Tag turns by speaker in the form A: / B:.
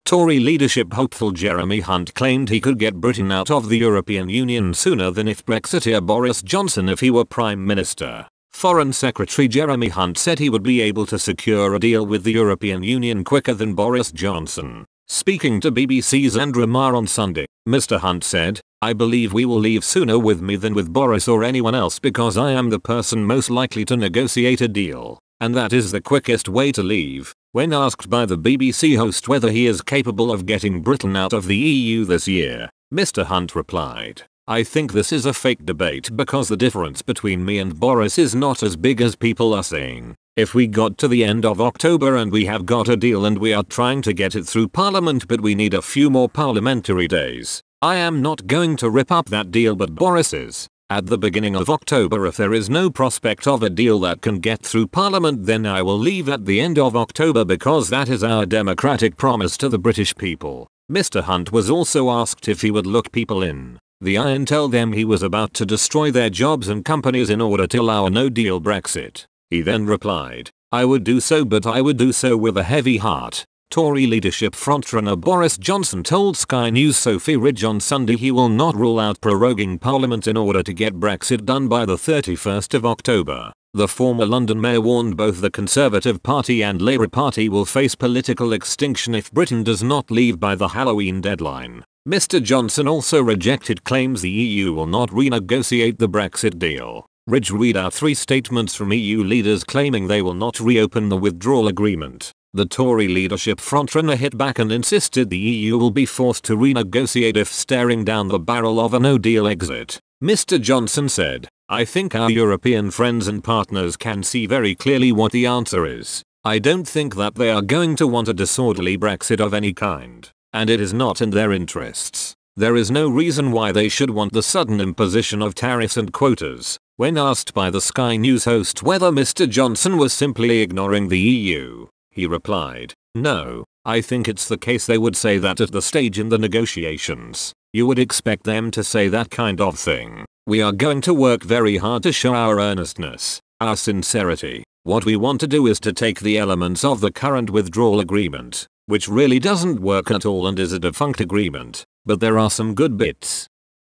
A: Tory leadership hopeful Jeremy Hunt claimed he could get Britain out of the European Union sooner than if Brexiteer Boris Johnson if he were Prime Minister. Foreign Secretary Jeremy Hunt said he would be able to secure a deal with the European Union quicker than Boris Johnson. Speaking to BBC's Andrew Marr on Sunday, Mr. Hunt said, "I believe we will leave sooner with me than with Boris or anyone else because I am the person most likely to negotiate a deal, and that is the quickest way to leave." When asked by the BBC host whether he is capable of getting Britain out of the EU this year, Mr. Hunt replied, "I think this is a fake debate because the difference between me and Boris is not as big as people are saying. If we got to the end of October and we have got a deal and we are trying to get it through Parliament but we need a few more parliamentary days, I am not going to rip up that deal but Boris is. At the beginning of October if there is no prospect of a deal that can get through Parliament then I will leave at the end of October because that is our democratic promise to the British people." Mr. Hunt was also asked if he would look people in the eye and tell them he was about to destroy their jobs and companies in order to allow a no-deal Brexit. He then replied, "I would do so but I would do so with a heavy heart." Tory leadership frontrunner Boris Johnson told Sky News' Sophie Ridge on Sunday he will not rule out proroguing Parliament in order to get Brexit done by the 31st of October. The former London mayor warned both the Conservative Party and Labour Party will face political extinction if Britain does not leave by the Halloween deadline. Mr. Johnson also rejected claims the EU will not renegotiate the Brexit deal. Ridge read out 3 statements from EU leaders claiming they will not reopen the withdrawal agreement. The Tory leadership frontrunner hit back and insisted the EU will be forced to renegotiate if staring down the barrel of a no-deal exit. Mr. Johnson said, "I think our European friends and partners can see very clearly what the answer is. I don't think that they are going to want a disorderly Brexit of any kind, and it is not in their interests. There is no reason why they should want the sudden imposition of tariffs and quotas." When asked by the Sky News host whether Mr. Johnson was simply ignoring the EU, he replied, "No, I think it's the case they would say that at the stage in the negotiations. You would expect them to say that kind of thing. We are going to work very hard to show our earnestness, our sincerity. What we want to do is to take the elements of the current withdrawal agreement, which really doesn't work at all and is a defunct agreement, but there are some good bits,